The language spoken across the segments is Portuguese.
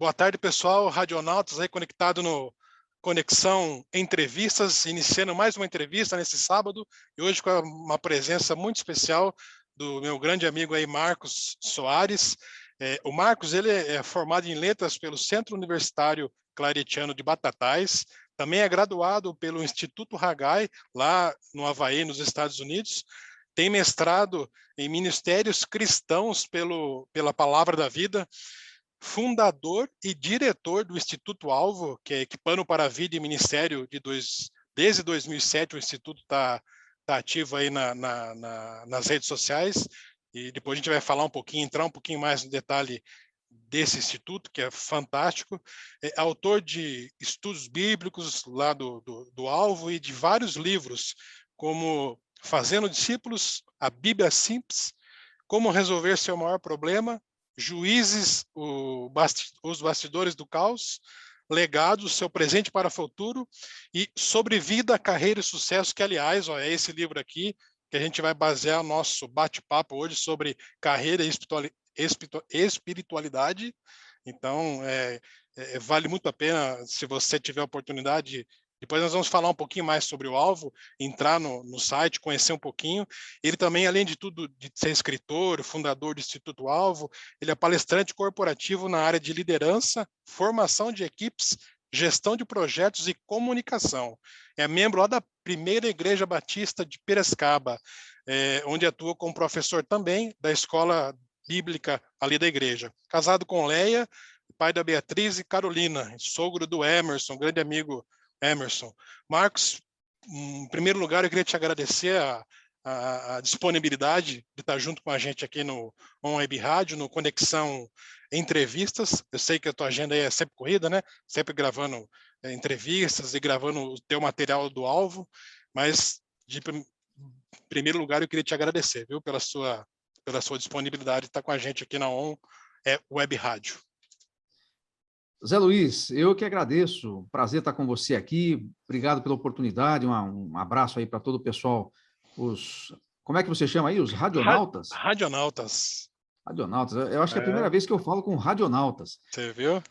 Boa tarde, pessoal. Radionautas aí conectado no Conexão Entrevistas, iniciando mais uma entrevista nesse sábado, e hoje com uma presença muito especial do meu grande amigo aí, Marcos Soares. O Marcos, ele é formado em letras pelo Centro Universitário Claretiano de Batatais, também é graduado pelo Instituto Haggai, lá no Havaí, nos Estados Unidos, tem mestrado em Ministérios Cristãos pela Palavra da Vida, fundador e diretor do Instituto Alvo, que é Equipando para a Vida e Ministério desde 2007. O Instituto está ativo aí nas redes sociais, e depois a gente vai falar entrar um pouquinho mais no detalhe desse instituto, que é fantástico. É autor de estudos bíblicos lá do Alvo e de vários livros, como Fazendo Discípulos, a Bíblia Simples, Como Resolver Seu Maior Problema, Juízes, os Bastidores do Caos, Legados, Seu Presente para o Futuro, e Sobre Vida, Carreira e Sucesso, que, aliás, é esse livro aqui que a gente vai basear o nosso bate-papo hoje sobre carreira e espiritualidade. Então, vale muito a pena, se você tiver a oportunidade. Depois nós vamos falar um pouquinho mais sobre o Alvo, entrar no site, conhecer um pouquinho. Ele também, além de tudo, de ser escritor, fundador do Instituto Alvo, ele é palestrante corporativo na área de liderança, formação de equipes, gestão de projetos e comunicação. É membro lá da Primeira Igreja Batista de Piracicaba, onde atua como professor também da Escola Bíblica ali da igreja. Casado com Leia, pai da Beatriz e Carolina, sogro do Emerson, grande amigo Emerson. Marcos, em primeiro lugar, eu queria te agradecer a disponibilidade de estar junto com a gente aqui no On Web Rádio, no Conexão Entrevistas. Eu sei que a tua agenda aí é sempre corrida, né? Sempre gravando entrevistas e gravando o teu material do Alvo, mas de primeiro lugar eu queria te agradecer, viu, pela sua disponibilidade de estar com a gente aqui na On Web Rádio. Zé Luiz, eu que agradeço, prazer estar com você aqui, obrigado pela oportunidade, um abraço aí para todo o pessoal, como é que você chama aí, os radionautas? Radionautas. Radionautas, eu acho que é a primeira vez que eu falo com radionautas. Você viu?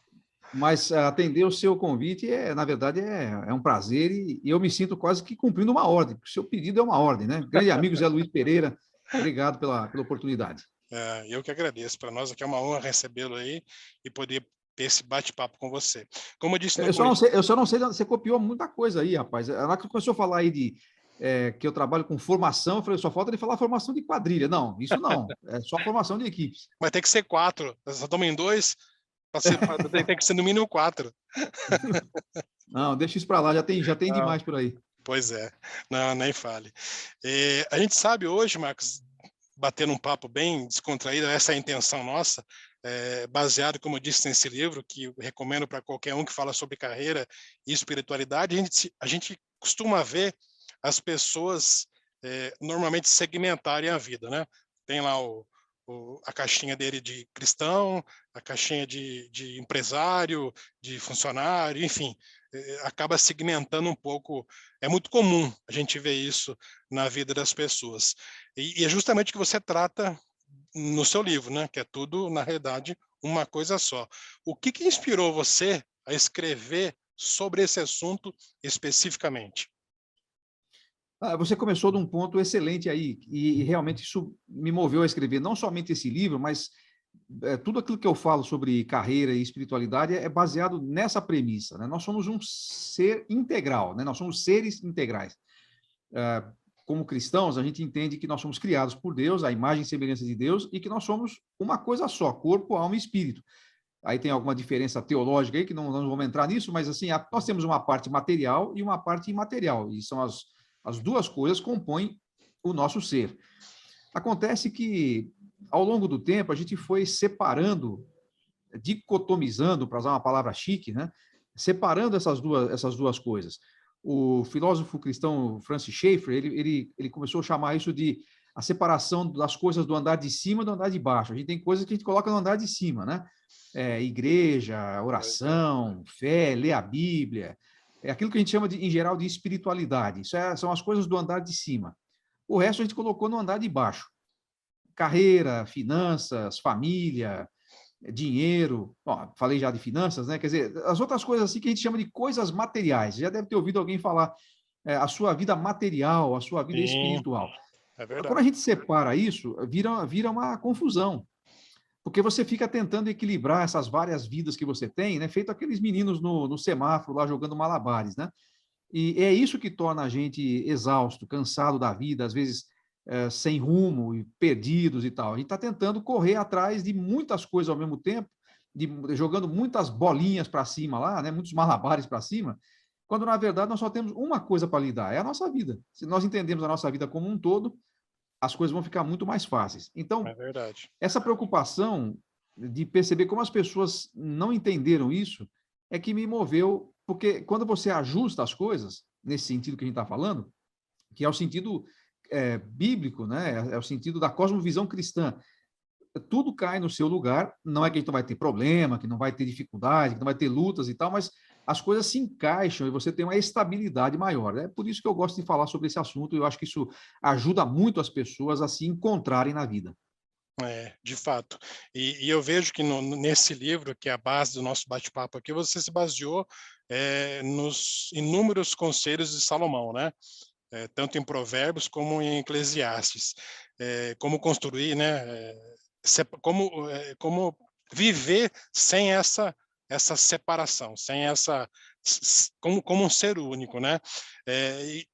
Mas atender o seu convite, na verdade, é um prazer e eu me sinto quase que cumprindo uma ordem, porque o seu pedido é uma ordem, né? Grande amigo Zé Luiz Pereira, obrigado pela oportunidade. Eu que agradeço, para nós aqui é uma honra recebê-lo aí e poder ter esse bate-papo com você. Como eu disse no começo... Eu só não sei, você copiou muita coisa aí, rapaz. Na que começou a falar aí que eu trabalho com formação, eu falei, só falta ele falar formação de quadrilha. Não, isso não, é só formação de equipes. Mas tem que ser 4, só estamos em 2, tem que ser no mínimo 4. Não, deixa isso para lá, já tem demais por aí. Pois é, não, nem fale. A gente sabe hoje, Marcos, batendo um papo bem descontraído, essa é a intenção nossa, baseado, como eu disse nesse livro, que eu recomendo para qualquer um que fala sobre carreira e espiritualidade. A gente costuma ver as pessoas normalmente segmentarem a vida, né? Tem lá a caixinha dele de cristão, a caixinha de empresário, de funcionário, enfim, acaba segmentando um pouco. É muito comum a gente ver isso na vida das pessoas. E é justamente o que você trata no seu livro, né? Que é tudo, na realidade, uma coisa só. O que inspirou você a escrever sobre esse assunto especificamente? Você começou de um ponto excelente aí, e realmente isso me moveu a escrever não somente esse livro, mas tudo aquilo que eu falo sobre carreira e espiritualidade é baseado nessa premissa, né? Nós somos um ser integral, né? Nós somos seres integrais. Como cristãos, a gente entende que nós somos criados por Deus, a imagem e semelhança de Deus, e que nós somos uma coisa só, corpo, alma e espírito. Aí tem alguma diferença teológica aí, que não vamos entrar nisso, mas assim, nós temos uma parte material e uma parte imaterial, e são as duas coisas compõem o nosso ser. Acontece que, ao longo do tempo, a gente foi separando, dicotomizando, para usar uma palavra chique, né? Separando essas duas coisas. O filósofo cristão Francis Schaeffer, ele começou a chamar isso de a separação das coisas do andar de cima e do andar de baixo. A gente tem coisas que a gente coloca no andar de cima, né? Igreja, oração, fé, ler a Bíblia, é aquilo que a gente chama, em geral, de espiritualidade. São as coisas do andar de cima. O resto a gente colocou no andar de baixo. Carreira, finanças, família, dinheiro, ó, falei já de finanças, né? Quer dizer, as outras coisas assim que a gente chama de coisas materiais. Já deve ter ouvido alguém falar a sua vida material, a sua vida Sim, espiritual. é Quando a verdade. gente separa isso, vira uma confusão, porque você fica tentando equilibrar essas várias vidas que você tem, né? Feito aqueles meninos no semáforo lá jogando malabares, né? E é isso que torna a gente exausto, cansado da vida, às vezes sem rumo e perdidos e tal. A gente está tentando correr atrás de muitas coisas ao mesmo tempo, jogando muitas bolinhas para cima lá, né? Muitos malabares para cima, quando na verdade nós só temos uma coisa para lidar, é a nossa vida. Se nós entendemos a nossa vida como um todo, as coisas vão ficar muito mais fáceis. É Então, verdade. essa preocupação de perceber como as pessoas não entenderam isso é que me moveu, porque quando você ajusta as coisas, nesse sentido que a gente está falando, que é o sentido bíblico, né? É o sentido da cosmovisão cristã, tudo cai no seu lugar, não é que a gente não vai ter problema, que não vai ter dificuldade, que não vai ter lutas e tal, mas as coisas se encaixam e você tem uma estabilidade maior. É por isso que eu gosto de falar sobre esse assunto, e eu acho que isso ajuda muito as pessoas a se encontrarem na vida. É, de fato. E eu vejo que nesse livro, que é a base do nosso bate-papo aqui, você se baseou nos inúmeros conselhos de Salomão, né? Tanto em Provérbios como em Eclesiastes. Como construir, né? Como viver sem essa separação, sem como um ser único, né? E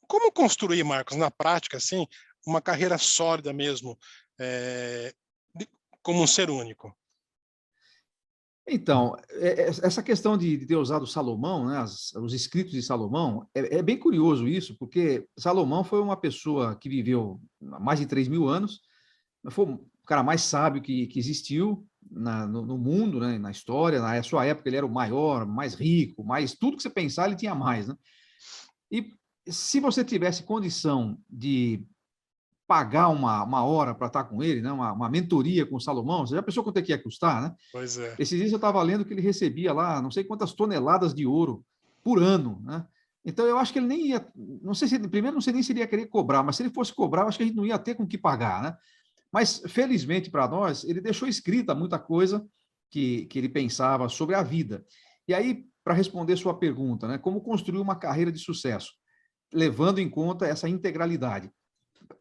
como construir, Marcos, na prática, assim, uma carreira sólida mesmo, é, como um ser único? Então, essa questão de ter usado Salomão, né, os escritos de Salomão, é bem curioso isso, porque Salomão foi uma pessoa que viveu há mais de 3.000 anos, foi o cara mais sábio que existiu no mundo, né, na história. Na sua época, ele era o maior, mais rico, mais tudo que você pensar, ele tinha mais. Né? E se você tivesse condição de pagar uma hora para estar com ele, né, uma mentoria com o Salomão, você já pensou quanto é que ia custar, né? Pois é, Esses dias eu estava lendo que ele recebia lá não sei quantas toneladas de ouro por ano, né? Então eu acho que ele nem ia, não sei se primeiro não sei nem se ele ia querer cobrar, mas se ele fosse cobrar, eu acho que a gente não ia ter com o que pagar, né? Mas felizmente para nós, ele deixou escrita muita coisa que ele pensava sobre a vida. E aí, para responder sua pergunta, né, como construir uma carreira de sucesso, levando em conta essa integralidade?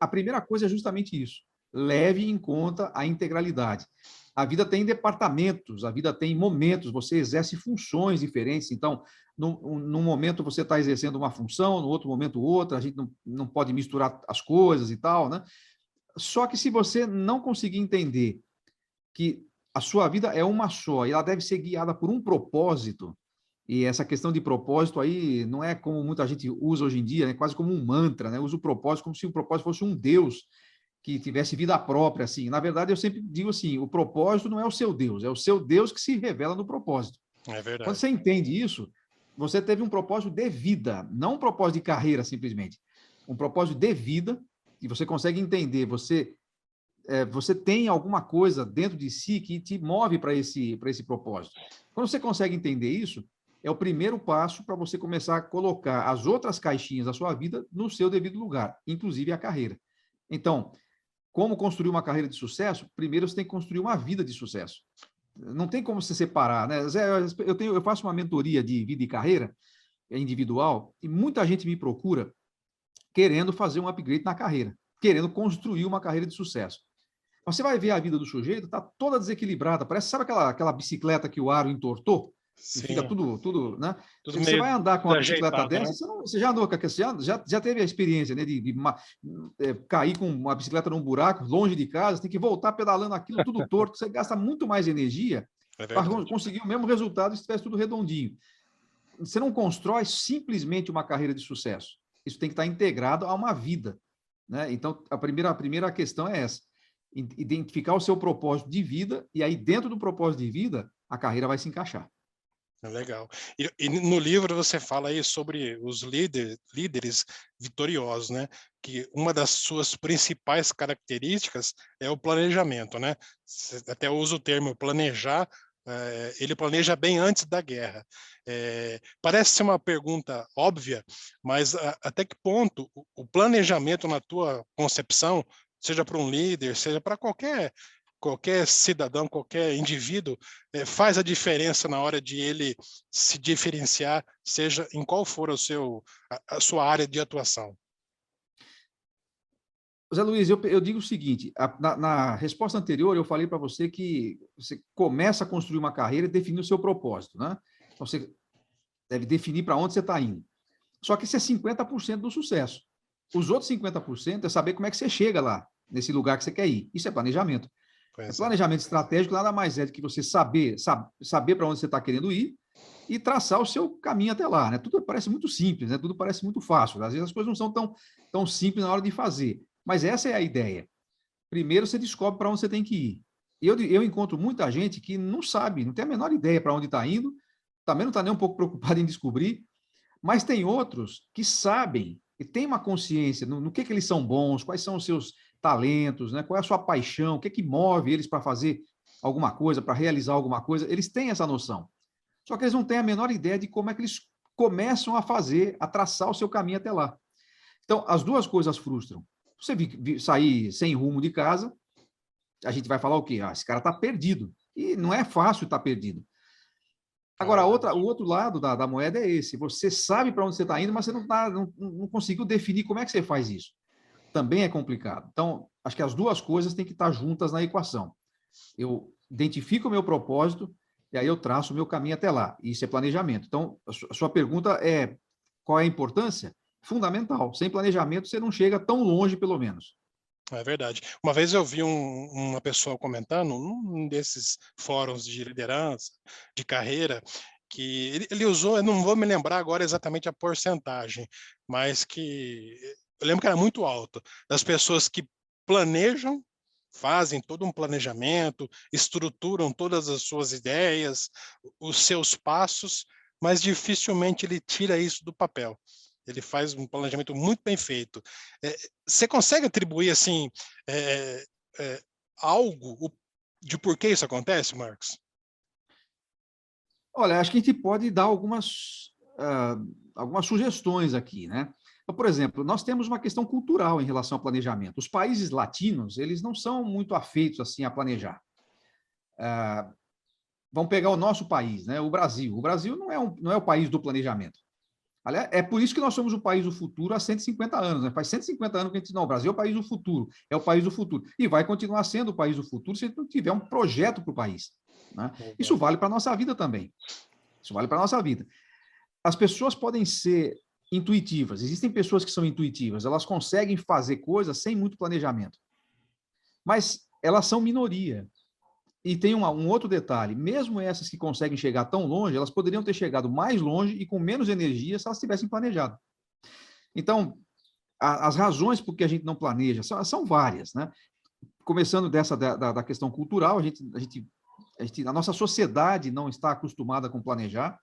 A primeira coisa é justamente isso. Leve em conta a integralidade. A vida tem departamentos, a vida tem momentos, você exerce funções diferentes. Então, num momento você está exercendo uma função, no outro momento outra, a gente não pode misturar as coisas e tal, né? Só que se você não conseguir entender que a sua vida é uma só e ela deve ser guiada por um propósito, e essa questão de propósito aí não é como muita gente usa hoje em dia, né? Quase como um mantra, né? Usa o propósito como se o propósito fosse um Deus que tivesse vida própria, assim. Na verdade, eu sempre digo assim, o propósito não é o seu Deus, é o seu Deus que se revela no propósito. é Quando verdade. você entende isso, você teve um propósito de vida, não um propósito de carreira simplesmente. Um propósito de vida, e você consegue entender, você tem alguma coisa dentro de si que te move para esse propósito. Quando você consegue entender isso, é o primeiro passo para você começar a colocar as outras caixinhas da sua vida no seu devido lugar, inclusive a carreira. Então, como construir uma carreira de sucesso? Primeiro você tem que construir uma vida de sucesso. Não tem como se separar, né? Zé, eu faço uma mentoria de vida e carreira individual e muita gente me procura querendo fazer um upgrade na carreira, querendo construir uma carreira de sucesso. Você vai ver a vida do sujeito, está toda desequilibrada. Parece, sabe aquela bicicleta que o aro entortou? E fica Sim, tudo, né? tudo Você vai meio andar com uma bicicleta desajeitado, dessa, né? você já andou, já teve a experiência, né, de cair com uma bicicleta num buraco, longe de casa, tem que voltar pedalando aquilo tudo torto, você gasta muito mais energia É para verdade. conseguir o mesmo resultado se estivesse tudo redondinho. Você não constrói simplesmente uma carreira de sucesso. Isso tem que estar integrado a uma vida, né? Então, a primeira questão é essa: identificar o seu propósito de vida, e aí, dentro do propósito de vida, a carreira vai se encaixar. É legal. E no livro você fala aí sobre os líderes vitoriosos, né? Que uma das suas principais características é o planejamento, né? Você até usa o termo planejar, ele planeja bem antes da guerra. Parece ser uma pergunta óbvia, mas até que ponto o planejamento, na tua concepção, seja para um líder, seja para qualquer qualquer cidadão, qualquer indivíduo, faz a diferença na hora de ele se diferenciar, seja em qual for a sua área de atuação. Zé Luiz, eu digo o seguinte, na resposta anterior eu falei para você que você começa a construir uma carreira e definir o seu propósito, né? Então, você deve definir para onde você está indo. Só que isso é 50% do sucesso. Os outros 50% é saber como é que você chega lá, nesse lugar que você quer ir. Isso é planejamento. Planejamento estratégico nada mais é do que você saber para onde você está querendo ir e traçar o seu caminho até lá, né? Tudo parece muito simples, né? Tudo parece muito fácil. Às vezes as coisas não são tão simples na hora de fazer. Mas essa é a ideia. Primeiro você descobre para onde você tem que ir. Eu encontro muita gente que não sabe, não tem a menor ideia para onde está indo, também não está nem um pouco preocupado em descobrir, mas tem outros que sabem e têm uma consciência no que eles são bons, quais são os seus talentos, né? Qual é a sua paixão, o que move eles para fazer alguma coisa, para realizar alguma coisa. Eles têm essa noção. Só que eles não têm a menor ideia de como é que eles começam a fazer, a traçar o seu caminho até lá. Então, as duas coisas frustram. Você sair sem rumo de casa, a gente vai falar o quê? Esse cara está perdido. E não é fácil estar perdido. Agora, o outro lado da moeda é esse. Você sabe para onde você está indo, mas você não conseguiu definir como é que você faz isso. Também é complicado. Então, acho que as duas coisas têm que estar juntas na equação. Eu identifico o meu propósito e aí eu traço o meu caminho até lá. Isso é planejamento. Então, a sua pergunta é qual é a importância? Fundamental. Sem planejamento, você não chega tão longe, pelo menos. É verdade. Uma vez eu vi uma pessoa comentando, num desses fóruns de liderança, de carreira, que ele usou, eu não vou me lembrar agora exatamente a porcentagem, mas que eu lembro que era muito alta, das pessoas que planejam, fazem todo um planejamento, estruturam todas as suas ideias, os seus passos, mas dificilmente ele tira isso do papel. Ele faz um planejamento muito bem feito. Você consegue atribuir assim algo de por que isso acontece, Marcos? Olha, acho que a gente pode dar algumas sugestões aqui, né? Então, por exemplo, nós temos uma questão cultural em relação ao planejamento. Os países latinos, eles não são muito afeitos assim a planejar. Vamos pegar o nosso país, né? O Brasil. O Brasil não é o país do planejamento. Aliás, é por isso que nós somos o país do futuro há 150 anos. Né? Faz 150 anos que a gente diz, não, o Brasil é o país do futuro, é o país do futuro. E vai continuar sendo o país do futuro se a gente não tiver um projeto para o país. Né? Isso vale para a nossa vida também. Isso vale para a nossa vida. As pessoas podem ser intuitivas. Existem pessoas que são intuitivas. Elas conseguem fazer coisas sem muito planejamento. Mas elas são minoria. E tem um outro detalhe, mesmo essas que conseguem chegar tão longe, elas poderiam ter chegado mais longe e com menos energia se elas tivessem planejado. Então, as razões por que a gente não planeja são várias, né? Começando da questão cultural, a nossa sociedade não está acostumada com planejar.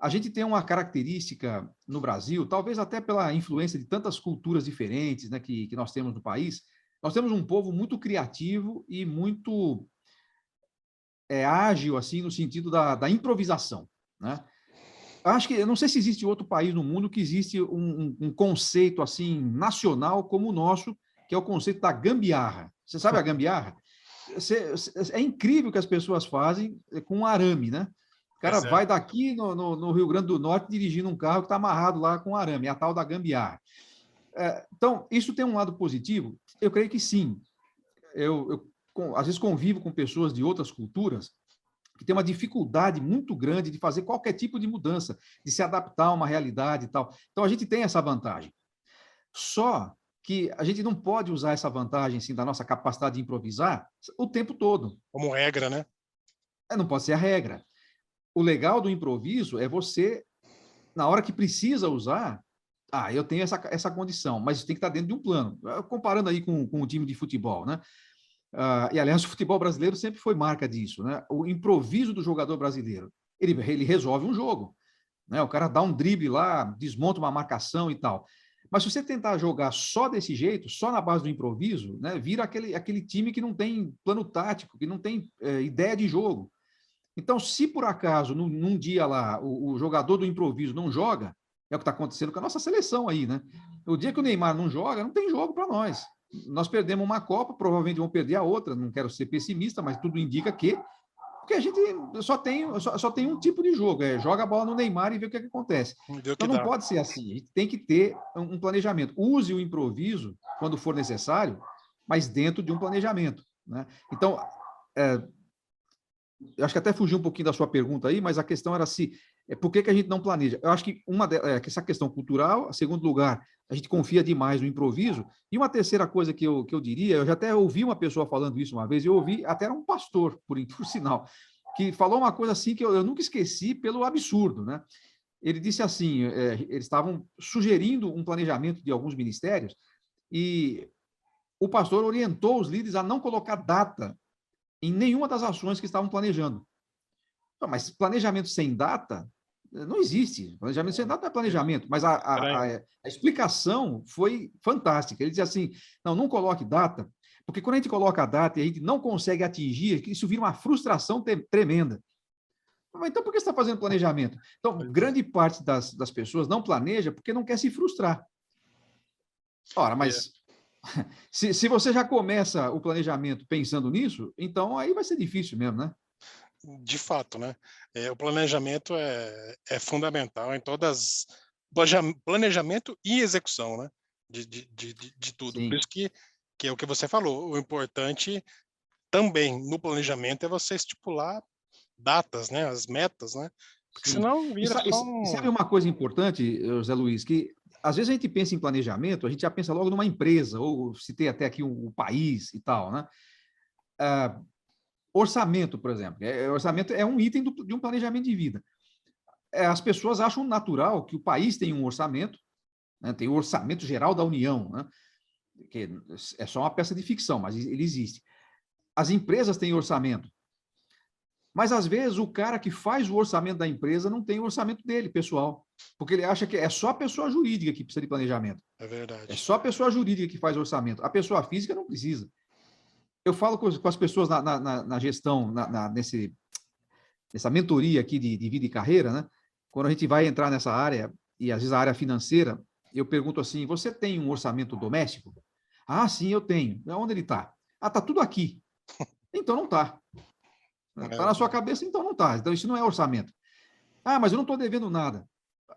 A gente tem uma característica no Brasil, talvez até pela influência de tantas culturas diferentes, né, que nós temos no país, nós temos um povo muito criativo e muito ágil, assim, no sentido da improvisação, né? Acho que, eu não sei se existe outro país no mundo que existe um conceito, assim, nacional como o nosso, que é o conceito da gambiarra. Você sabe a gambiarra? É incrível que as pessoas fazem com um arame, né? O cara vai daqui no Rio Grande do Norte dirigindo um carro que está amarrado lá com arame, é a tal da gambiarra. Então, isso tem um lado positivo? Eu creio que sim. Eu às vezes convivo com pessoas de outras culturas que têm uma dificuldade muito grande de fazer qualquer tipo de mudança, de se adaptar a uma realidade e tal. Então, a gente tem essa vantagem. Só que a gente não pode usar essa vantagem assim, da nossa capacidade de improvisar o tempo todo. Como regra, né? Não pode ser a regra. O legal do improviso é você, na hora que precisa usar, eu tenho essa condição, mas tem que estar dentro de um plano. Comparando aí com o time de futebol, né? E, aliás, o futebol brasileiro sempre foi marca disso, né? O improviso do jogador brasileiro. Ele resolve um jogo, né? O cara dá um drible lá, desmonta uma marcação e tal. Mas se você tentar jogar só desse jeito, só na base do improviso, né, vira aquele time que não tem plano tático, que não tem ideia de jogo. Então, se por acaso, num dia lá, o jogador do improviso não joga, é o que está acontecendo com a nossa seleção aí, né? O dia que o Neymar não joga, não tem jogo para nós. nós perdemos uma Copa, provavelmente vamos perder a outra, não quero ser pessimista, mas tudo indica que, porque a gente só tem um tipo de jogo, joga a bola no Neymar e vê o que acontece. Então não pode ser assim, a gente tem que ter um planejamento. Use o improviso quando for necessário, mas dentro de um planejamento, né? Então, eu acho que até fugiu um pouquinho da sua pergunta aí, mas a questão era se por que a gente não planeja? Eu acho que essa questão cultural, em segundo lugar, a gente confia demais no improviso, e uma terceira coisa que eu diria, eu já até ouvi uma pessoa falando isso uma vez, eu ouvi, até era um pastor, por sinal, que falou uma coisa assim que eu nunca esqueci pelo absurdo, né? Ele disse assim, eles estavam sugerindo um planejamento de alguns ministérios, e o pastor orientou os líderes a não colocar data em nenhuma das ações que estavam planejando. Mas planejamento sem data não existe. Planejamento sem data não é planejamento, mas a explicação foi fantástica. Ele dizia assim, não coloque data, porque quando a gente coloca a data e a gente não consegue atingir, isso vira uma frustração tremenda. Então, por que você está fazendo planejamento? Então, grande parte das pessoas não planeja porque não quer se frustrar. Ora, mas se você já começa o planejamento pensando nisso, então aí vai ser difícil mesmo, né? De fato, né? O planejamento é fundamental em todas, planejamento e execução, né? De tudo. Sim. Por isso que é o que você falou. O importante também no planejamento é você estipular datas, né? As metas, né? Porque Sim. senão vira só E sabe uma coisa importante, José Luiz, que às vezes a gente pensa em planejamento, a gente já pensa logo numa empresa, ou citei até aqui um país e tal, né? Orçamento, por exemplo. Orçamento é um item de um planejamento de vida. As pessoas acham natural que o país tem um orçamento, né? Tem o orçamento geral da União, né? Que é só uma peça de ficção, mas ele existe. As empresas têm orçamento. Mas, às vezes, o cara que faz o orçamento da empresa não tem o orçamento dele, pessoal, porque ele acha que é só a pessoa jurídica que precisa de planejamento. É verdade. É só a pessoa jurídica que faz orçamento. A pessoa física não precisa. Eu falo com as pessoas na gestão, nessa mentoria aqui de vida e carreira, né? Quando a gente vai entrar nessa área, e às vezes a área financeira, eu pergunto assim, você tem um orçamento doméstico? Ah, sim, eu tenho. Onde ele está? Ah, está tudo aqui. Então não está. Está na sua cabeça, então não está. Então isso não é orçamento. Ah, mas eu não estou devendo nada.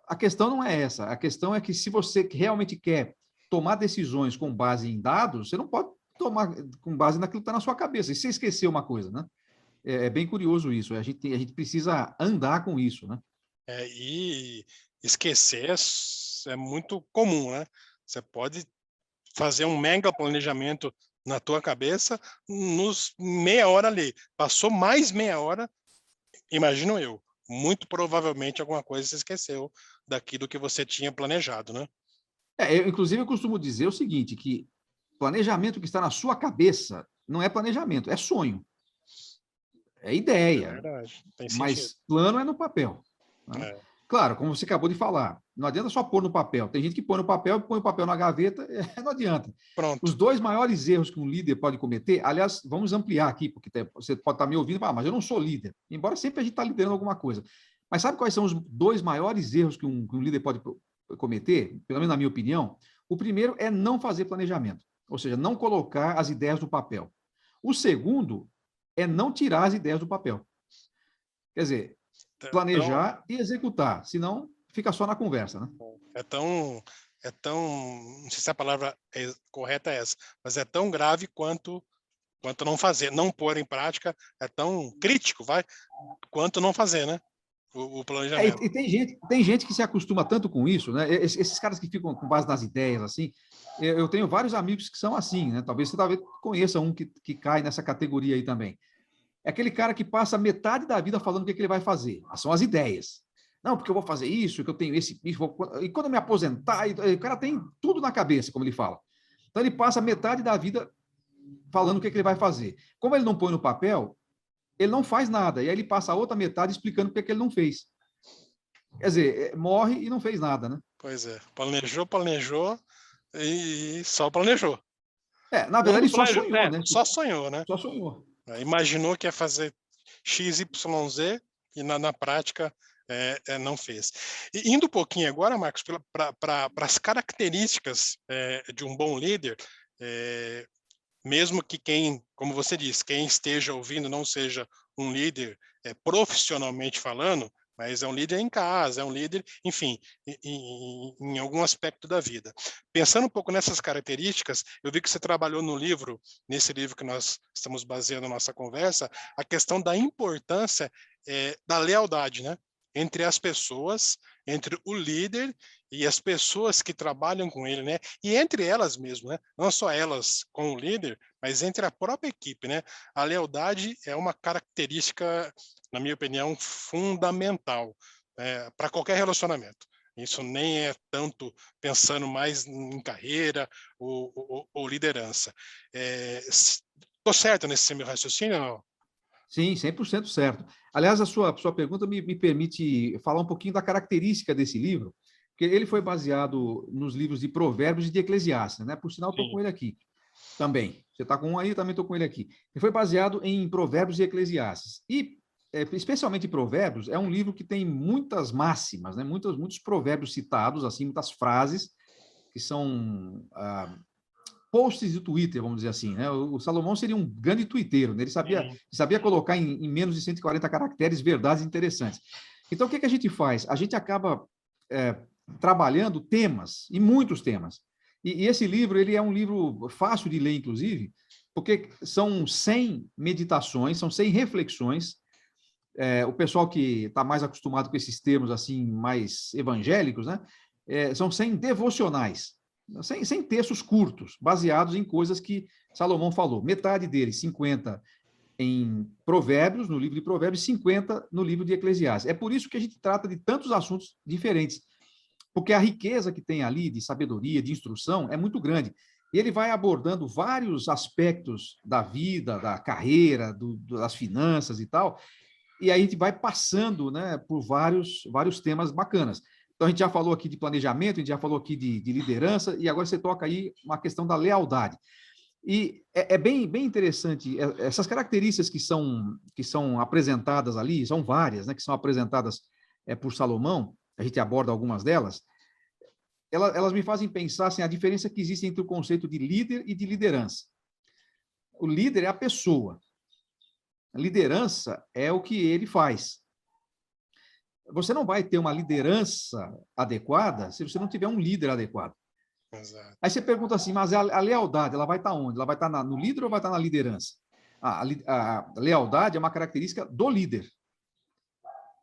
A questão não é essa. A questão é que se você realmente quer tomar decisões com base em dados, você não pode tomar com base naquilo que está na sua cabeça. E você esqueceu uma coisa, né? É bem curioso isso. A gente precisa andar com isso, né? E esquecer é muito comum, né? Você pode fazer um mega planejamento na tua cabeça nos meia hora ali. Passou mais meia hora, imagino eu. Muito provavelmente alguma coisa você esqueceu daquilo que você tinha planejado, né? Inclusive, eu costumo dizer o seguinte, que planejamento que está na sua cabeça não é planejamento, é sonho. É ideia. É verdade, tem sentido. Mas plano é no papel. Né? Claro, como você acabou de falar, não adianta só pôr no papel. Tem gente que põe no papel, põe o papel na gaveta, não adianta. Pronto. Os dois maiores erros que um líder pode cometer, aliás, vamos ampliar aqui, porque você pode estar me ouvindo e falar, mas eu não sou líder. Embora sempre a gente está liderando alguma coisa. Mas sabe quais são os dois maiores erros que um líder pode cometer? Pelo menos na minha opinião. O primeiro é não fazer planejamento, ou seja, não colocar as ideias no papel. O segundo é não tirar as ideias do papel. Quer dizer, planejar e executar, senão fica só na conversa, né? Não sei se a palavra correta é essa, mas é tão grave quanto não fazer, não pôr em prática, é tão crítico, quanto não fazer, né? O planejamento. E tem gente que se acostuma tanto com isso, né? Esses caras que ficam com base nas ideias, assim. Eu tenho vários amigos que são assim, né? Talvez você conheça um que cai nessa categoria aí também. É aquele cara que passa metade da vida falando o que ele vai fazer. São as ideias. Não, porque eu vou fazer isso, que eu tenho isso, e quando eu me aposentar, o cara tem tudo na cabeça, como ele fala. Então ele passa metade da vida falando o que ele vai fazer. Como ele não põe no papel, ele não faz nada. E aí ele passa a outra metade explicando o que ele não fez. Quer dizer, morre e não fez nada, né? Pois é. Planejou e só planejou. Na verdade, ele só sonhou, né? Só sonhou, né? Só sonhou. Imaginou que ia fazer X, Y, Z e na prática não fez. E indo um pouquinho agora, Marcos, para as características de um bom líder, mesmo que quem, como você disse, quem esteja ouvindo não seja um líder profissionalmente falando, mas é um líder em casa, é um líder, enfim, em algum aspecto da vida. Pensando um pouco nessas características, eu vi que você trabalhou no livro, nesse livro que nós estamos baseando a nossa conversa, a questão da importância da lealdade, né? Entre as pessoas, entre o líder e as pessoas que trabalham com ele, né? E entre elas mesmo, né? Não só elas com o líder, mas entre a própria equipe, né? A lealdade é uma característica, na minha opinião, fundamental para qualquer relacionamento. Isso nem é tanto pensando mais em carreira ou liderança. Estou certo nesse meu raciocínio ou não? Sim, 100% certo. Aliás, a sua pergunta me permite falar um pouquinho da característica desse livro, porque ele foi baseado nos livros de Provérbios e de Eclesiastes, né? Por sinal, estou Sim. com ele aqui também. Você está com um aí, eu também estou com ele aqui. Ele foi baseado em Provérbios e Eclesiastes. E, especialmente Provérbios, é um livro que tem muitas máximas, né? Muitos provérbios citados, assim, muitas frases que são posts do Twitter, vamos dizer assim, né? O Salomão seria um grande twitteiro, né? Ele sabia colocar em menos de 140 caracteres verdades interessantes. Então, o que a gente faz? A gente acaba trabalhando temas, e muitos temas. E esse livro, ele é um livro fácil de ler, inclusive, porque são 100 meditações, são 100 reflexões. O pessoal que está mais acostumado com esses termos assim mais evangélicos, né? São 100 devocionais, 100 textos curtos, baseados em coisas que Salomão falou. Metade deles, 50 em Provérbios, no livro de Provérbios, 50 no livro de Eclesiastes. É por isso que a gente trata de tantos assuntos diferentes, porque a riqueza que tem ali de sabedoria, de instrução, é muito grande. E ele vai abordando vários aspectos da vida, da carreira, das finanças e tal, e aí a gente vai passando, né, por vários temas bacanas. Então, a gente já falou aqui de planejamento, a gente já falou aqui de liderança, e agora você toca aí uma questão da lealdade. E é bem interessante, essas características que são apresentadas ali, são várias, né, que são apresentadas por Salomão, a gente aborda algumas delas, elas me fazem pensar assim, a diferença que existe entre o conceito de líder e de liderança. O líder é a pessoa, a liderança é o que ele faz. Você não vai ter uma liderança adequada se você não tiver um líder adequado. Exato. Aí você pergunta assim, mas a lealdade, ela vai estar onde? Ela vai estar no líder ou vai estar na liderança? A lealdade é uma característica do líder.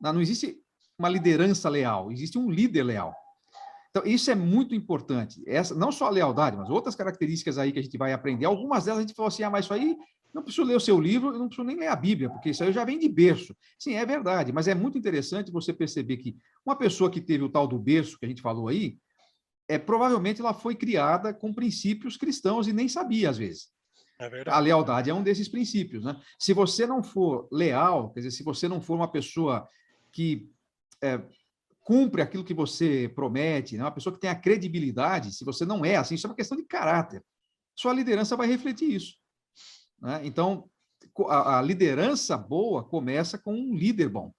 Não existe uma liderança leal, existe um líder leal. Então, isso é muito importante. Não só a lealdade, mas outras características aí que a gente vai aprender. Algumas delas a gente falou assim, mas isso aí não preciso ler o seu livro, eu não preciso nem ler a Bíblia, porque isso aí já vem de berço. Sim, é verdade, mas é muito interessante você perceber que uma pessoa que teve o tal do berço que a gente falou aí, provavelmente ela foi criada com princípios cristãos e nem sabia, às vezes. É A verdade. lealdade é um desses princípios, né? Se você não for leal, quer dizer, se você não for uma pessoa que cumpre aquilo que você promete, né? Uma pessoa que tem a credibilidade, se você não é assim, isso é uma questão de caráter. Sua liderança vai refletir isso, né? Então, a liderança boa começa com um líder bom.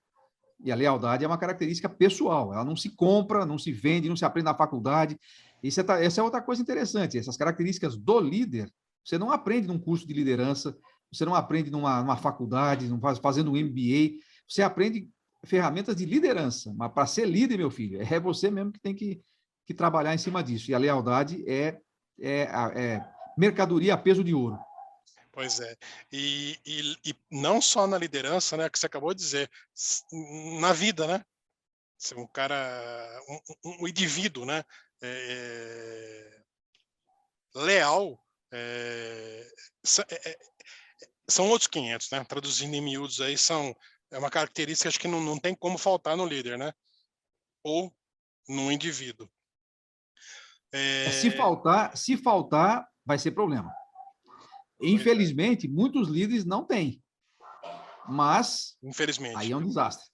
E a lealdade é uma característica pessoal, ela não se compra, não se vende, não se aprende na faculdade. Essa é outra coisa interessante, essas características do líder, você não aprende num curso de liderança, você não aprende numa faculdade, não fazendo um MBA, você aprende ferramentas de liderança, mas para ser líder, meu filho, é você mesmo que tem que trabalhar em cima disso. E a lealdade é mercadoria a peso de ouro. Pois é. E não só na liderança, né, que você acabou de dizer, na vida, né? Ser um cara, um indivíduo, né? Leal, são outros 500, né? Traduzindo em miúdos aí, é uma característica acho que não tem como faltar no líder, né? Ou no indivíduo. Se faltar, vai ser problema. Infelizmente, muitos líderes não têm, mas aí infelizmente. é um desastre.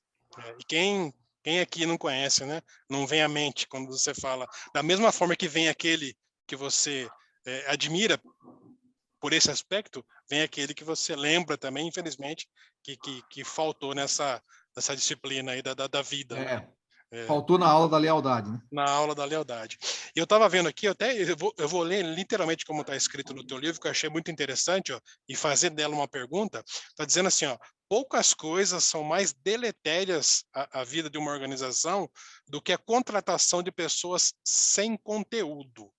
E quem aqui não conhece, né? Não vem à mente quando você fala. Da mesma forma que vem aquele que você admira por esse aspecto, vem aquele que você lembra também, infelizmente, que faltou nessa disciplina aí da vida, né? Faltou na aula da lealdade, né? Na aula da lealdade. E eu estava vendo aqui, eu vou ler literalmente como está escrito no teu livro, que eu achei muito interessante, ó, e fazer dela uma pergunta. Está dizendo assim, ó, poucas coisas são mais deletérias à vida de uma organização do que a contratação de pessoas sem conteúdo.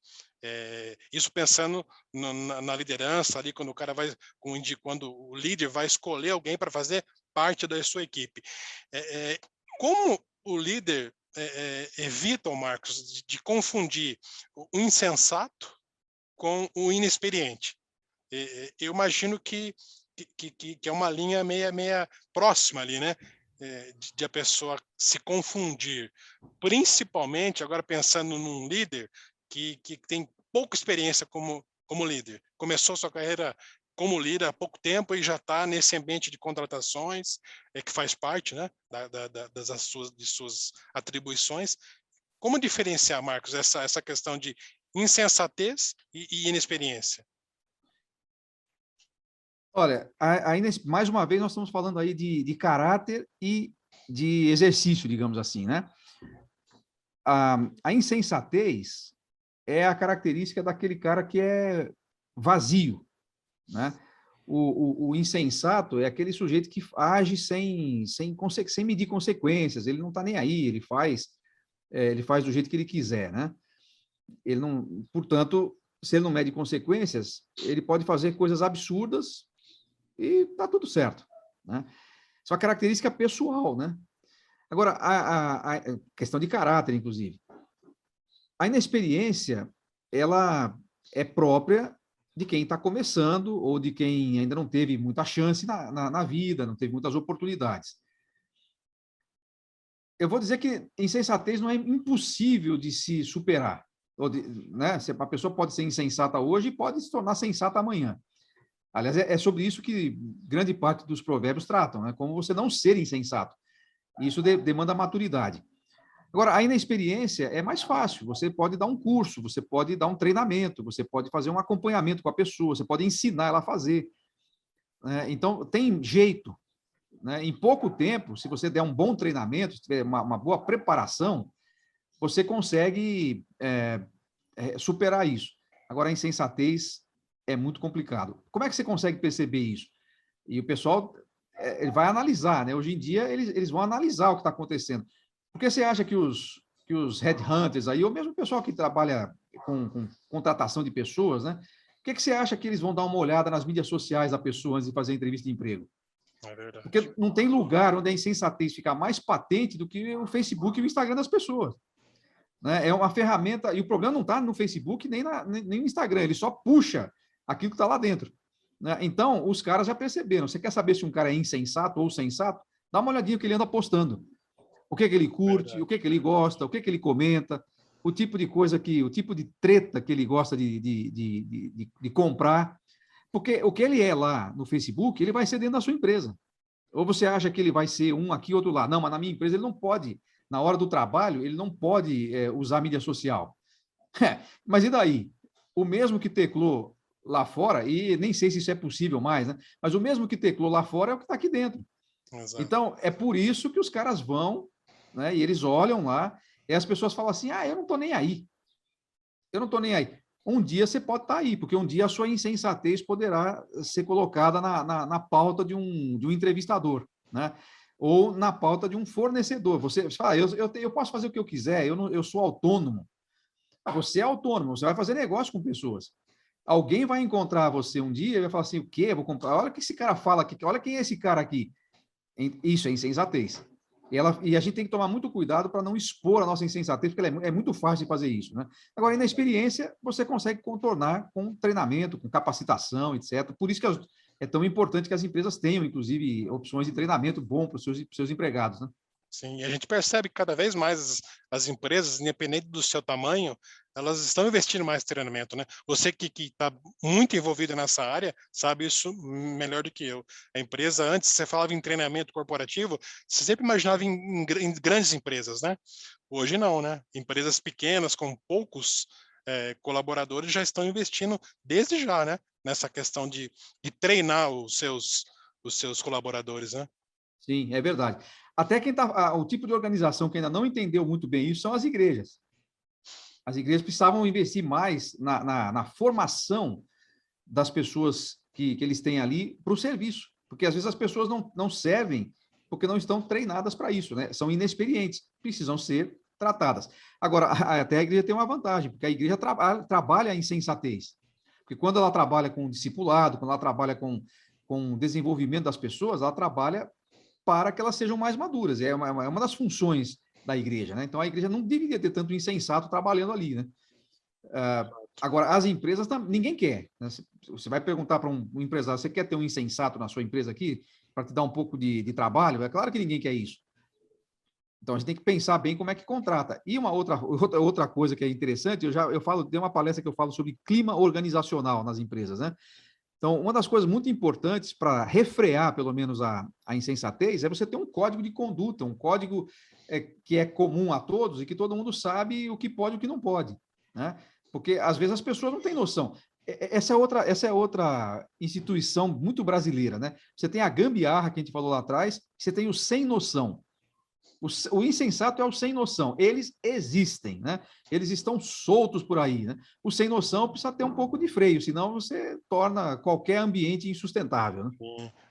Isso pensando na liderança ali, quando o cara vai, quando o líder vai escolher alguém para fazer parte da sua equipe. Como o líder evitam, Marcos, de confundir o insensato com o inexperiente? Eu imagino que é uma linha meia próxima ali, né? De a pessoa se confundir, principalmente agora pensando num líder que tem pouca experiência como líder. Começou sua carreira como líder há pouco tempo e já está nesse ambiente de contratações, que faz parte, né, de suas atribuições. Como diferenciar, Marcos, essa questão de insensatez e inexperiência? Olha, mais uma vez nós estamos falando aí de caráter e de exercício, digamos assim, né? A insensatez é a característica daquele cara que é vazio, né? O insensato é aquele sujeito que age sem medir consequências, ele não está nem aí, ele faz do jeito que ele quiser, né? Ele não, portanto, se ele não mede consequências, ele pode fazer coisas absurdas e tá tudo certo, né? Isso é uma característica pessoal, né? Agora, a questão de caráter, inclusive. A inexperiência, ela é própria de quem está começando ou de quem ainda não teve muita chance na vida, não teve muitas oportunidades. Eu vou dizer que insensatez não é impossível de se superar. Né? A pessoa pode ser insensata hoje e pode se tornar sensata amanhã. Aliás, é sobre isso que grande parte dos provérbios tratam, né? Como você não ser insensato. Isso demanda maturidade. Agora, a inexperiência é mais fácil. Você pode dar um curso, você pode dar um treinamento, você pode fazer um acompanhamento com a pessoa, você pode ensinar ela a fazer. Então, tem jeito. Né? Em pouco tempo, se você der um bom treinamento, se tiver uma boa preparação, você consegue superar isso. Agora, a insensatez é muito complicado. Como é que você consegue perceber isso? E o pessoal ele vai analisar, né? Hoje em dia, eles vão analisar o que está acontecendo. Porque você acha que os headhunters aí, ou mesmo o pessoal que trabalha com contratação de pessoas, né? Por que você acha que eles vão dar uma olhada nas mídias sociais da pessoa antes de fazer a entrevista de emprego? É verdade. Porque não tem lugar onde a insensatez fica mais patente do que o Facebook e o Instagram das pessoas. Né? É uma ferramenta, e o problema não está no Facebook nem no Instagram, ele só puxa aquilo que está lá dentro. Né? Então, os caras já perceberam. Você quer saber se um cara é insensato ou sensato? Dá uma olhadinha no que ele anda postando. O que ele curte, verdade, o que ele gosta, o que ele comenta, o tipo de coisa o tipo de treta que ele gosta de comprar. Porque o que ele é lá no Facebook, ele vai ser dentro da sua empresa. Ou você acha que ele vai ser um aqui, outro lá? Não, mas na minha empresa ele não pode, na hora do trabalho, ele não pode usar mídia social. Mas e daí? O mesmo que teclou lá fora, e nem sei se isso é possível mais, né? Mas o mesmo que teclou lá fora é o que está aqui dentro. Exato. Então, é por isso que os caras vão, né, e eles olham lá, e as pessoas falam assim, eu não estou nem aí. Eu não estou nem aí. Um dia você pode estar aí, porque um dia a sua insensatez poderá ser colocada na pauta de um entrevistador, né? Ou na pauta de um fornecedor. Você fala, eu posso fazer o que eu quiser, eu sou autônomo. Você é autônomo, você vai fazer negócio com pessoas. Alguém vai encontrar você um dia e vai falar assim, o quê? Eu vou comprar. Olha o que esse cara fala aqui, olha quem é esse cara aqui. Isso é insensatez. E a gente tem que tomar muito cuidado para não expor a nossa insensatez, porque é muito fácil de fazer isso. Né? Agora, na experiência, você consegue contornar com treinamento, com capacitação, etc. Por isso que é tão importante que as empresas tenham, inclusive, opções de treinamento bom para os seus empregados. Né? Sim, e a gente percebe que cada vez mais as empresas, independente do seu tamanho, elas estão investindo mais em treinamento, né? Você que está muito envolvido nessa área, sabe isso melhor do que eu. A empresa, antes, você falava em treinamento corporativo, você sempre imaginava em grandes empresas, né? Hoje não, né? Empresas pequenas, com poucos colaboradores, já estão investindo desde já, né? Nessa questão de treinar os seus colaboradores, né? Sim, é verdade. Até o tipo de organização que ainda não entendeu muito bem isso são as igrejas. As igrejas precisavam investir mais na formação das pessoas que eles têm ali para o serviço, porque às vezes as pessoas não servem porque não estão treinadas para isso, né? São inexperientes, precisam ser tratadas. Agora, até a igreja tem uma vantagem, porque a igreja trabalha em sensatez. Porque quando ela trabalha com discipulado, quando ela trabalha com o desenvolvimento das pessoas, ela trabalha para que elas sejam mais maduras. É uma das funções da igreja, né? Então, a igreja não deveria ter tanto insensato trabalhando ali, né? Agora, as empresas, ninguém quer. Né? Você vai perguntar para um empresário, você quer ter um insensato na sua empresa aqui, para te dar um pouco de trabalho? É claro que ninguém quer isso. Então, a gente tem que pensar bem como é que contrata. E uma outra coisa que é interessante, tem uma palestra que eu falo sobre clima organizacional nas empresas, né? Então, uma das coisas muito importantes para refrear, pelo menos, a insensatez é você ter um código de conduta, um código que é comum a todos e que todo mundo sabe o que pode e o que não pode, né? Porque, às vezes, as pessoas não têm noção. Essa é outra instituição muito brasileira, né? Você tem a gambiarra, que a gente falou lá atrás, você tem o sem noção. O insensato é o sem noção. Eles existem, né? Eles estão soltos por aí, né? O sem noção precisa ter um pouco de freio, senão você torna qualquer ambiente insustentável, né?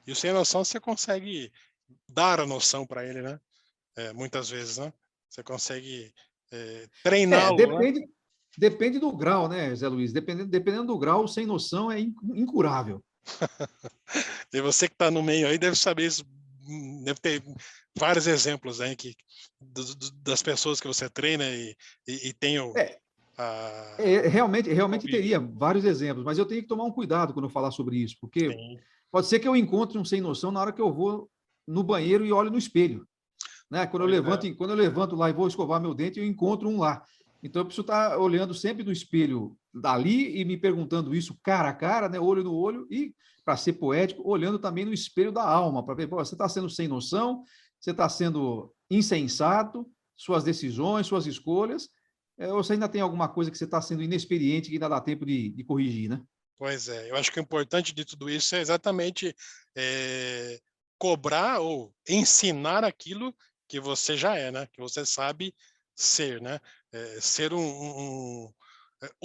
E o sem noção você consegue dar a noção para ele, né? Muitas vezes, né? Você consegue treiná-lo, né? Depende do grau, né, Zé Luiz? Dependendo do grau, o sem noção é incurável. E você que está no meio aí deve saber isso, deve ter vários exemplos aí das pessoas que você treina e tem o... Realmente teria vários exemplos, mas eu tenho que tomar um cuidado quando eu falar sobre isso, porque pode ser que eu encontre um sem noção na hora que eu vou no banheiro e olho no espelho, né? Quando eu levanto lá e vou escovar meu dente, eu encontro um lá. Então eu preciso estar olhando sempre no espelho dali e me perguntando isso cara a cara, né? Olho no olho, e, para ser poético, olhando também no espelho da alma, para ver, pô, você está sendo sem noção, você está sendo insensato, suas decisões, suas escolhas, ou você ainda tem alguma coisa que você está sendo inexperiente que ainda dá tempo de corrigir, né? Pois é, eu acho que o importante de tudo isso é exatamente cobrar ou ensinar aquilo que você já é, né? Que você sabe ser, né? Ser o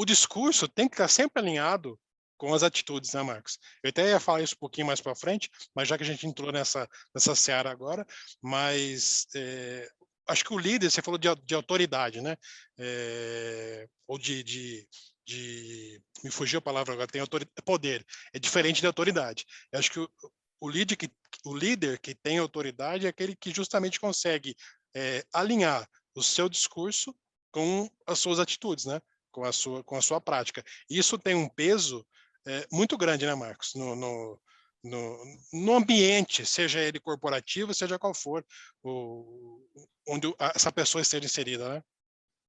discurso tem que estar sempre alinhado com as atitudes, né, Marcos? Eu até ia falar isso um pouquinho mais para frente, mas já que a gente entrou nessa seara agora, mas acho que o líder, você falou de autoridade, né? Ou me fugiu a palavra agora, tem poder, é diferente de autoridade. Eu acho que o líder que tem autoridade é aquele que justamente consegue alinhar o seu discurso com as suas atitudes, né? Com a sua prática. Isso tem um peso muito grande, né, Marcos? No ambiente, seja ele corporativo, seja qual for, onde essa pessoa esteja inserida, né?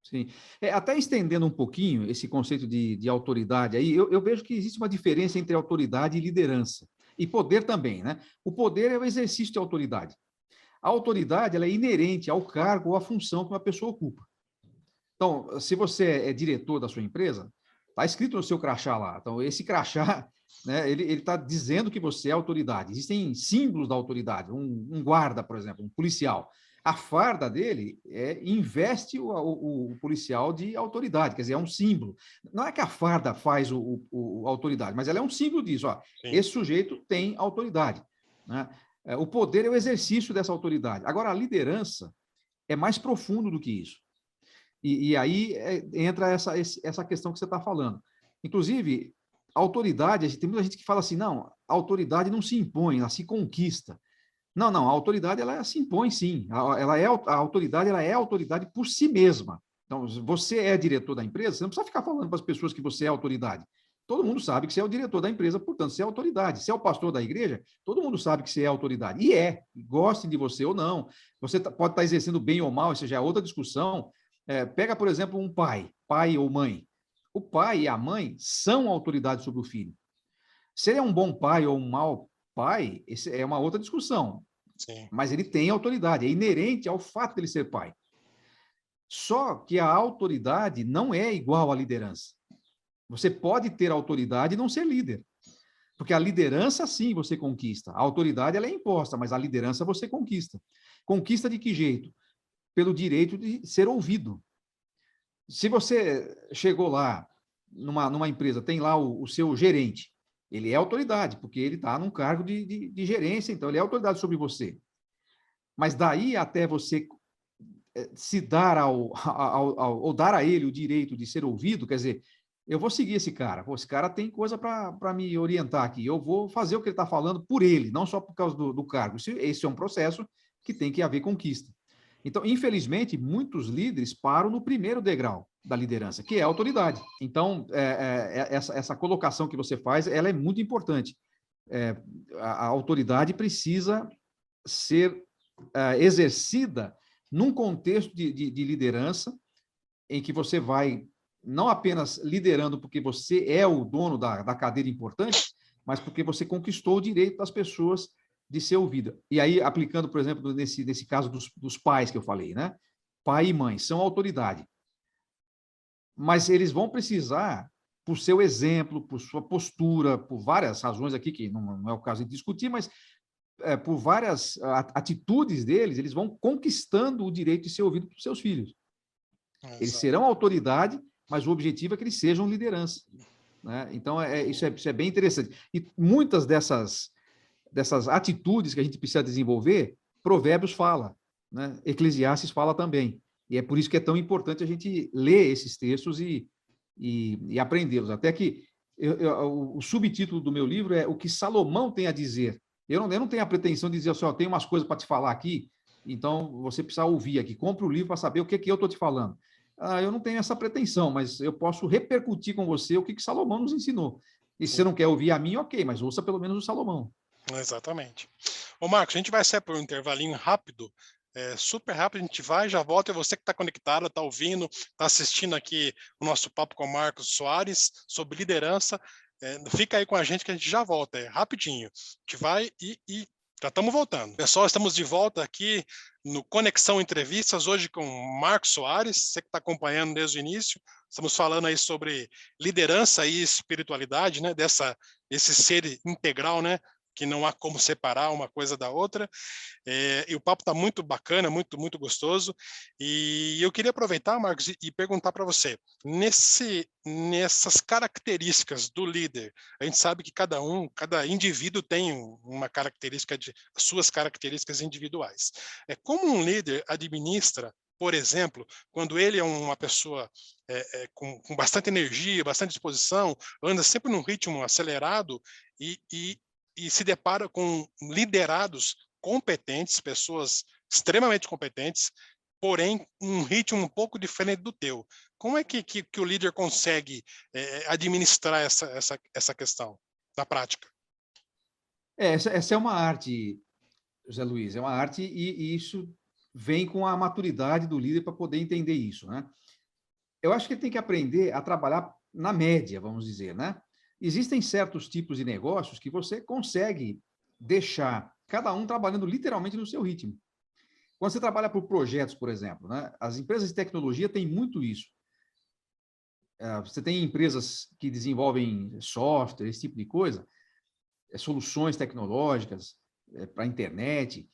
Sim. Até estendendo um pouquinho esse conceito de autoridade aí, eu vejo que existe uma diferença entre autoridade e liderança. E poder também, né? O poder é o exercício de autoridade. A autoridade, ela é inerente ao cargo ou à função que uma pessoa ocupa. Então, se você é diretor da sua empresa, está escrito no seu crachá lá. Então, esse crachá, né, ele está dizendo que você é autoridade. Existem símbolos da autoridade. Um guarda, por exemplo, um policial. A farda dele investe o policial de autoridade, quer dizer, é um símbolo. Não é que a farda faz a autoridade, mas ela é um símbolo disso. Ó, esse sujeito tem autoridade, né? O poder é o exercício dessa autoridade. Agora, a liderança é mais profundo do que isso. E aí entra essa questão que você está falando. Inclusive, a autoridade, tem muita gente que fala assim, não, a autoridade não se impõe, ela se conquista. Não, a autoridade ela se impõe sim. A autoridade ela é autoridade por si mesma. Então, se você é diretor da empresa, você não precisa ficar falando para as pessoas que você é autoridade. Todo mundo sabe que você é o diretor da empresa, portanto, você é autoridade. Se é o pastor da igreja, todo mundo sabe que você é autoridade. Gostem de você ou não. Você pode estar exercendo bem ou mal, isso já é outra discussão. Pega, por exemplo, um pai ou mãe. O pai e a mãe são autoridade sobre o filho. Se ele é um bom pai ou um mau pai, essa é uma outra discussão. Sim. Mas ele tem autoridade, é inerente ao fato de ele ser pai. Só que a autoridade não é igual à liderança. Você pode ter autoridade e não ser líder. Porque a liderança, sim, você conquista. A autoridade, ela é imposta, mas a liderança você conquista. Conquista de que jeito? Pelo direito de ser ouvido. Se você chegou lá, numa empresa, tem lá o seu gerente, ele é autoridade, porque ele está num cargo de gerência, então ele é autoridade sobre você. Mas daí até você se dar ou dar a ele o direito de ser ouvido, quer dizer, eu vou seguir esse cara. Pô, esse cara tem coisa para me orientar aqui. Eu vou fazer o que ele está falando por ele, não só por causa do cargo. Esse é um processo que tem que haver conquista. Então, infelizmente, muitos líderes param no primeiro degrau da liderança, que é a autoridade. Então, essa colocação que você faz, ela é muito importante. A autoridade precisa ser exercida num contexto de liderança em que você vai não apenas liderando porque você é o dono da cadeira importante, mas porque você conquistou o direito das pessoas de ser ouvida. E aí, aplicando, por exemplo, nesse caso dos pais que eu falei, né? Pai e mãe são autoridade. Mas eles vão precisar, por seu exemplo, por sua postura, por várias razões aqui, que não é o caso de discutir, mas por várias atitudes deles, eles vão conquistando o direito de ser ouvido por seus filhos. Eles serão autoridade, mas o objetivo é que eles sejam liderança. Né? Então, isso é bem interessante. E muitas dessas atitudes que a gente precisa desenvolver, Provérbios fala, né? Eclesiastes fala também. E é por isso que é tão importante a gente ler esses textos e aprendê-los. Até que o subtítulo do meu livro é O que Salomão tem a dizer. Eu não tenho a pretensão de dizer assim, tem umas coisas para te falar aqui, então você precisa ouvir aqui. Compre o livro para saber o que eu estou te falando. Eu não tenho essa pretensão, mas eu posso repercutir com você o que Salomão nos ensinou. E se você não quer ouvir a mim, ok, mas ouça pelo menos o Salomão. Exatamente. Ô, Marcos, a gente vai sair por um intervalinho rápido, super rápido, a gente vai, já volta, e você que está conectado, está ouvindo, está assistindo aqui o nosso papo com o Marcos Soares sobre liderança, fica aí com a gente que a gente já volta, rapidinho. A gente vai e já estamos voltando. Pessoal, estamos de volta aqui no Conexão Entrevistas, hoje com o Marcos Soares, você que está acompanhando desde o início, estamos falando aí sobre liderança e espiritualidade, né, desse ser integral, né, que não há como separar uma coisa da outra, e o papo está muito bacana, muito, muito gostoso, e eu queria aproveitar, Marcos, e perguntar para você, nessas características do líder, a gente sabe que cada indivíduo tem uma característica, suas características individuais. Como um líder administra, por exemplo, quando ele é uma pessoa com bastante energia, bastante disposição, anda sempre num ritmo acelerado e se depara com liderados competentes, pessoas extremamente competentes, porém um ritmo um pouco diferente do teu. Como é que o líder consegue administrar essa questão na prática? Essa é uma arte, José Luiz, é uma arte e isso vem com a maturidade do líder para poder entender isso, né? Eu acho que ele tem que aprender a trabalhar na média, vamos dizer, né? Existem certos tipos de negócios que você consegue deixar cada um trabalhando literalmente no seu ritmo. Quando você trabalha por projetos, por exemplo, né? As empresas de tecnologia têm muito isso. Você tem empresas que desenvolvem software, esse tipo de coisa, soluções tecnológicas para a internet,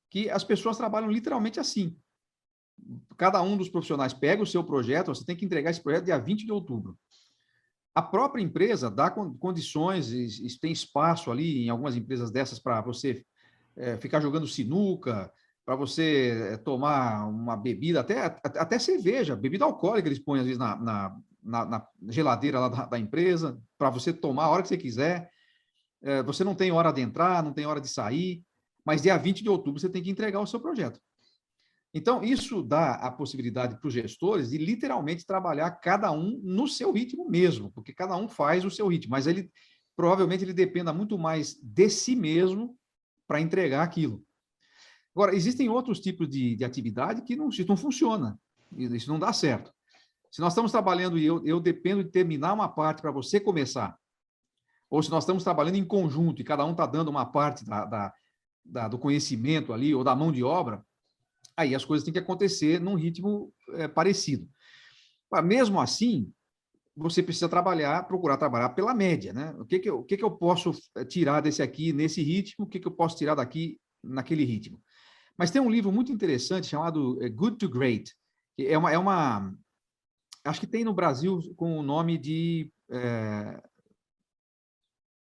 que as pessoas trabalham literalmente assim. Cada um dos profissionais pega o seu projeto, você tem que entregar esse projeto dia 20 de outubro. A própria empresa dá condições, tem espaço ali em algumas empresas dessas para você ficar jogando sinuca, para você tomar uma bebida, até cerveja, bebida alcoólica eles põem às vezes na geladeira lá da empresa, para você tomar a hora que você quiser. Você não tem hora de entrar, não tem hora de sair, mas dia 20 de outubro você tem que entregar o seu projeto. Então, isso dá a possibilidade para os gestores de literalmente trabalhar cada um no seu ritmo mesmo, porque cada um faz o seu ritmo, mas provavelmente ele dependa muito mais de si mesmo para entregar aquilo. Agora, existem outros tipos de atividade que isso não funciona, isso não dá certo. Se nós estamos trabalhando e eu dependo de terminar uma parte para você começar, ou se nós estamos trabalhando em conjunto e cada um está dando uma parte do conhecimento ali ou da mão de obra, aí as coisas têm que acontecer num ritmo parecido. Mas mesmo assim, você precisa procurar trabalhar pela média, né? O que eu posso tirar desse aqui nesse ritmo, o que eu posso tirar daqui naquele ritmo. Mas tem um livro muito interessante chamado Good to Great, que acho que tem no Brasil com o nome de...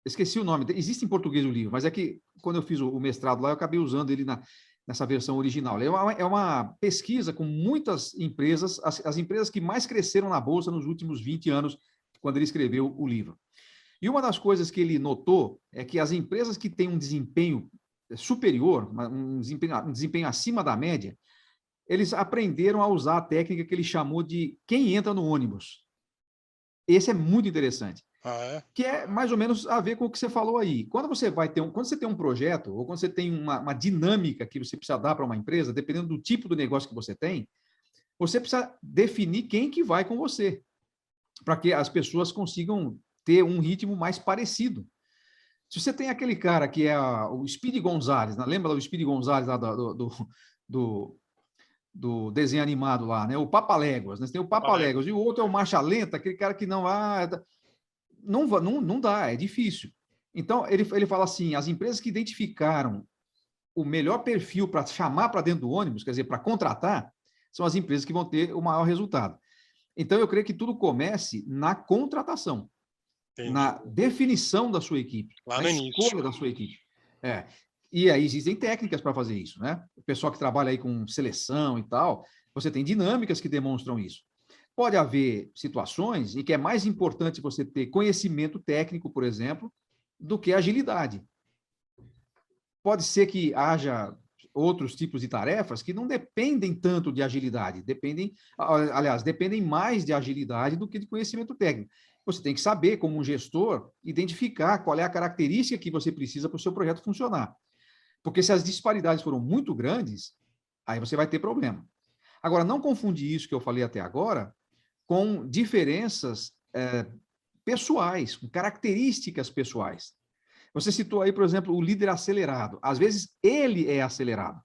esqueci o nome, existe em português o livro, mas é que quando eu fiz o mestrado lá, eu acabei usando ele nessa versão original. É uma pesquisa com muitas empresas, as empresas que mais cresceram na Bolsa nos últimos 20 anos, quando ele escreveu o livro. E uma das coisas que ele notou é que as empresas que têm um desempenho superior, um desempenho acima da média, eles aprenderam a usar a técnica que ele chamou de quem entra no ônibus. Esse é muito interessante. Que é mais ou menos a ver com o que você falou aí. Quando você tem um projeto, ou quando você tem uma dinâmica que você precisa dar para uma empresa, dependendo do tipo do negócio que você tem, você precisa definir quem que vai com você, para que as pessoas consigam ter um ritmo mais parecido. Se você tem aquele cara que é o Speedy Gonzales, né? Lembra do Speedy Gonzales lá do desenho animado lá, né? O Papaléguas, né? Você tem o Papaléguas, e o outro é o Marcha Lenta, aquele cara que não dá, é difícil. Então, ele fala assim, as empresas que identificaram o melhor perfil para chamar para dentro do ônibus, quer dizer, para contratar, são as empresas que vão ter o maior resultado. Então, eu creio que tudo comece na contratação, na definição da sua equipe, na escolha da sua equipe. E aí existem técnicas para fazer isso, né? O pessoal que trabalha aí com seleção e tal, você tem dinâmicas que demonstram isso. Pode haver situações em que é mais importante você ter conhecimento técnico, por exemplo, do que agilidade. Pode ser que haja outros tipos de tarefas que não dependem tanto de agilidade, dependem mais de agilidade do que de conhecimento técnico. Você tem que saber, como um gestor, identificar qual é a característica que você precisa para o seu projeto funcionar. Porque se as disparidades foram muito grandes, aí você vai ter problema. Agora, não confundir isso que eu falei até agora com diferenças pessoais, com características pessoais. Você citou aí, por exemplo, o líder acelerado. Às vezes, ele é acelerado.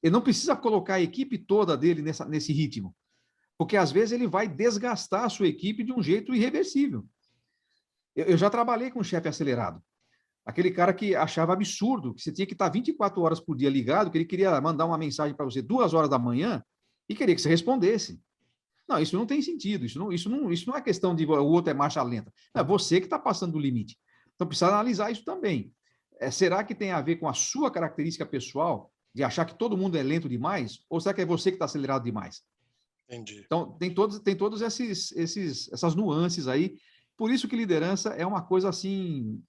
Ele não precisa colocar a equipe toda dele nesse ritmo, porque às vezes ele vai desgastar a sua equipe de um jeito irreversível. Eu já trabalhei com um chefe acelerado. Aquele cara que achava absurdo que você tinha que estar 24 horas por dia ligado, que ele queria mandar uma mensagem para você 2 horas da manhã e queria que você respondesse. Não, isso não tem sentido. Isso não é questão de o outro é marcha lenta. É você que está passando do limite. Então, precisa analisar isso também. Será que tem a ver com a sua característica pessoal de achar que todo mundo é lento demais? Ou será que é você que está acelerado demais? Entendi. Então, tem todos essas nuances aí. Por isso que liderança é uma coisa assim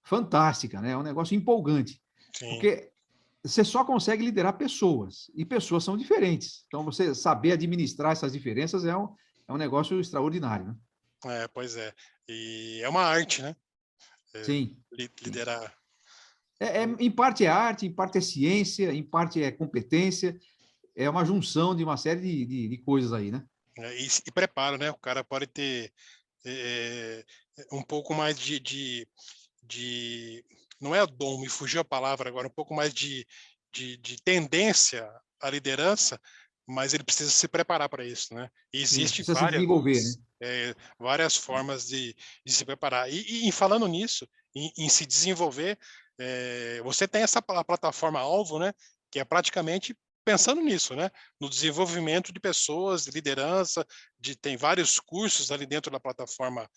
fantástica, né? É um negócio empolgante. Sim. Porque você só consegue liderar pessoas, e pessoas são diferentes. Então, você saber administrar essas diferenças é um negócio extraordinário, né? Pois é. E é uma arte, né? Sim. Liderar. Em parte é arte, em parte é ciência, em parte é competência. É uma junção de uma série de coisas aí, né? E preparo, né? O cara pode ter um pouco mais de não é dom, me fugiu a palavra agora, um pouco mais de tendência à liderança, mas ele precisa se preparar para isso, né? E existe precisa se desenvolver, né? Várias formas de se preparar. E falando nisso, em se desenvolver, você tem essa plataforma alvo, né? Que é praticamente pensando nisso, né? No desenvolvimento de pessoas, de liderança, tem vários cursos ali dentro da plataforma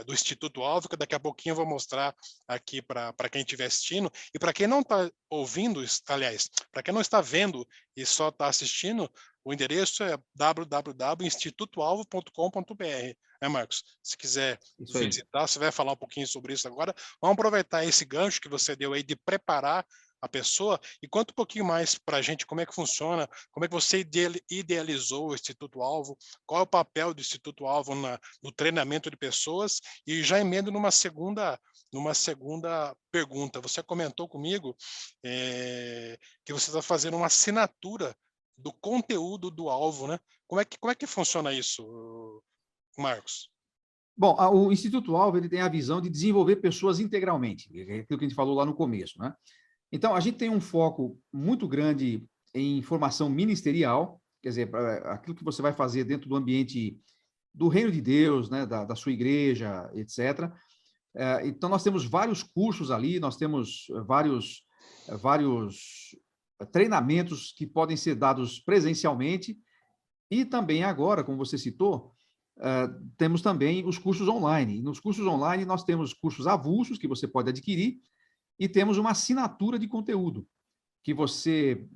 do Instituto Alvo, que daqui a pouquinho eu vou mostrar aqui para quem estiver assistindo. E para quem não está ouvindo, aliás, para quem não está vendo e só está assistindo, o endereço é www.institutoalvo.com.br, né, Marcos? Se quiser visitar, você vai falar um pouquinho sobre isso agora. Vamos aproveitar esse gancho que você deu aí de preparar a pessoa e conta um pouquinho mais para a gente como é que funciona, como é que você idealizou o Instituto Alvo, qual é o papel do Instituto Alvo no treinamento de pessoas, e já emendo numa segunda pergunta. Você comentou comigo que você está fazendo uma assinatura do conteúdo do Alvo, né? Como é que funciona isso, Marcos? Bom, o Instituto Alvo ele tem a visão de desenvolver pessoas integralmente, é aquilo que a gente falou lá no começo, né? Então, a gente tem um foco muito grande em formação ministerial, quer dizer, aquilo que você vai fazer dentro do ambiente do reino de Deus, né, da sua igreja, etc. Então, nós temos vários cursos ali, nós temos vários treinamentos que podem ser dados presencialmente e também agora, como você citou, temos também os cursos online. Nos cursos online, nós temos cursos avulsos que você pode adquirir e temos uma assinatura de conteúdo, que você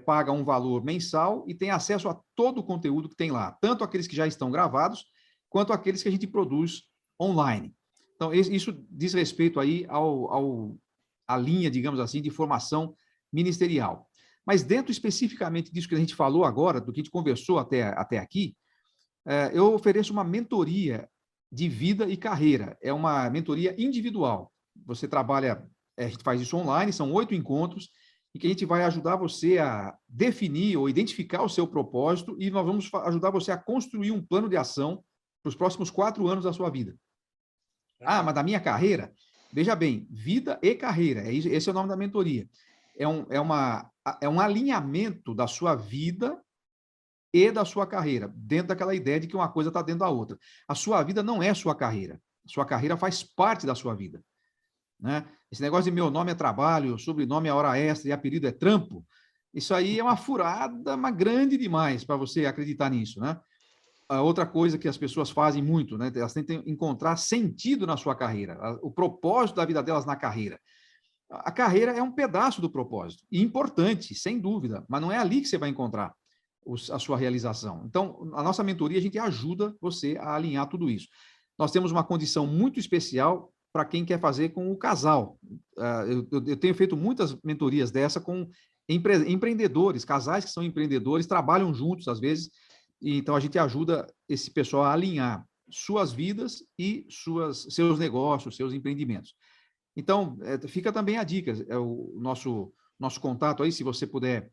paga um valor mensal e tem acesso a todo o conteúdo que tem lá, tanto aqueles que já estão gravados, quanto aqueles que a gente produz online. Então, isso diz respeito aí à linha, digamos assim, de formação ministerial. Mas dentro especificamente disso que a gente falou agora, do que a gente conversou até aqui, eu ofereço uma mentoria de vida e carreira. É uma mentoria individual. Você trabalha, a gente faz isso online, são 8 encontros, e que a gente vai ajudar você a definir ou identificar o seu propósito e nós vamos ajudar você a construir um plano de ação para os próximos 4 anos da sua vida. Ah, mas da minha carreira? Veja bem, vida e carreira, esse é o nome da mentoria. É um alinhamento da sua vida e da sua carreira, dentro daquela ideia de que uma coisa está dentro da outra. A sua vida não é sua carreira. A sua carreira faz parte da sua vida. Né? Esse negócio de meu nome é trabalho, sobrenome é hora extra e apelido é trampo, isso aí é uma furada, mas grande demais para você acreditar nisso. Né? A outra coisa que as pessoas fazem muito, né? Elas tentam encontrar sentido na sua carreira, o propósito da vida delas na carreira. A carreira é um pedaço do propósito, e importante, sem dúvida, mas não é ali que você vai encontrar a sua realização. Então, a nossa mentoria, a gente ajuda você a alinhar tudo isso. Nós temos uma condição muito especial para quem quer fazer com o casal. Eu tenho feito muitas mentorias dessa com empreendedores, casais que são empreendedores, trabalham juntos às vezes, e então a gente ajuda esse pessoal a alinhar suas vidas e seus negócios, seus empreendimentos. Então, fica também a dica, o nosso contato aí, se você puder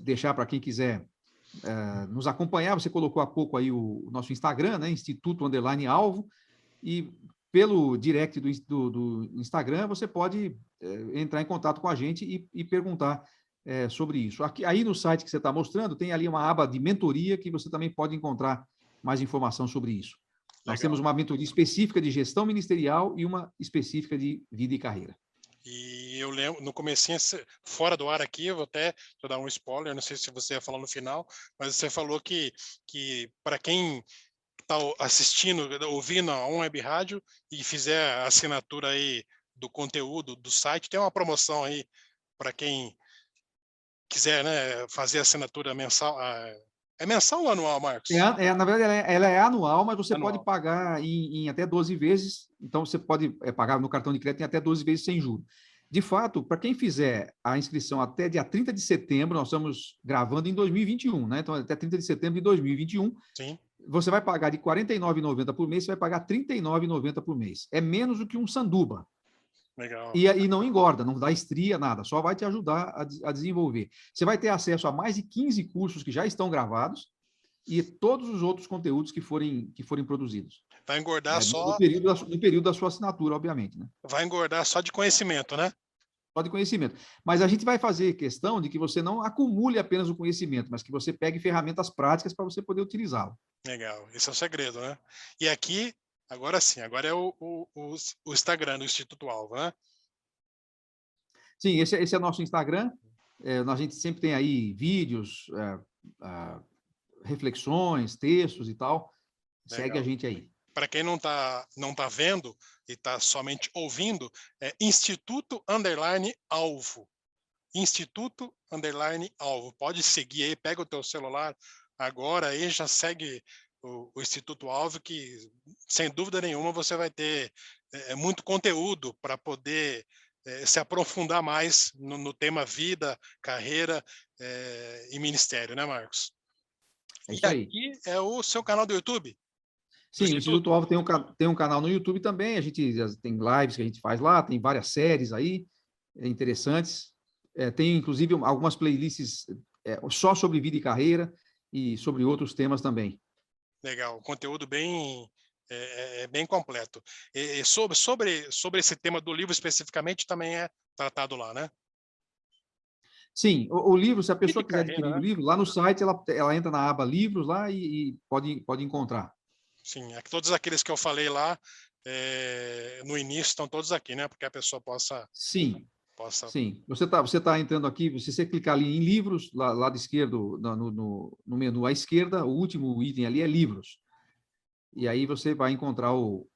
deixar para quem quiser nos acompanhar, você colocou há pouco aí o nosso Instagram, né, Instituto_Alvo, e pelo direct do Instagram, você pode entrar em contato com a gente e perguntar sobre isso. Aí no site que você está mostrando, tem ali uma aba de mentoria que você também pode encontrar mais informação sobre isso. Nós temos uma mentoria específica de gestão ministerial e uma específica de vida e carreira. E eu lembro, no comecinho, fora do ar aqui, eu vou até dar um spoiler, não sei se você ia falar no final, mas você falou que para quem está assistindo, ouvindo a web rádio e fizer a assinatura aí do conteúdo do site, tem uma promoção aí para quem quiser, né, fazer a assinatura mensal. É mensal ou anual, Marcos? Na verdade, ela é anual, mas você anual. Pode pagar em até 12 vezes. Então, você pode pagar no cartão de crédito em até 12 vezes sem juros. De fato, para quem fizer a inscrição até dia 30 de setembro, nós estamos gravando em 2021, né? Então, até 30 de setembro de 2021, Sim. Você vai pagar de R$ 49,90 por mês, você vai pagar R$ 39,90 por mês. É menos do que um sanduba. Legal. E não engorda, não dá estria, nada. Só vai te ajudar a desenvolver. Você vai ter acesso a mais de 15 cursos que já estão gravados e todos os outros conteúdos que forem produzidos. Vai engordar só... No período da sua assinatura, obviamente. Né? Vai engordar só de conhecimento, né? Só de conhecimento. Mas a gente vai fazer questão de que você não acumule apenas o conhecimento, mas que você pegue ferramentas práticas para você poder utilizá-lo. Legal, esse é o segredo, né? E aqui, agora sim, agora é o Instagram do Instituto Alvo, né? Sim, esse é o nosso Instagram. A gente sempre tem aí vídeos, reflexões, textos e tal. Legal. Segue a gente aí. Para quem não tá vendo e está somente ouvindo, é Instituto_Alvo. Instituto_Alvo. Pode seguir aí, pega o teu celular agora aí, já segue o Instituto Alvo, que sem dúvida nenhuma você vai ter muito conteúdo para poder se aprofundar mais no tema vida, carreira e ministério, né, Marcos? É isso aí. Aqui é o seu canal do YouTube? Sim, o Instituto Alvo tem um canal no YouTube também, a gente tem lives que a gente faz lá, tem várias séries aí interessantes, tem inclusive algumas playlists só sobre vida e carreira e sobre outros temas também. Legal, conteúdo bem completo. E sobre esse tema do livro especificamente também é tratado lá, né? Sim, o livro, se a pessoa quiser adquirir o né? livro, lá no site ela entra na aba livros lá e pode encontrar. Sim, todos aqueles que eu falei lá no início estão todos aqui, né? Porque a pessoa possa... Sim. possa... Sim, você tá entrando aqui, se você clicar ali em livros, lá, lado esquerdo, no menu à esquerda, o último item ali é livros. E aí você vai encontrar o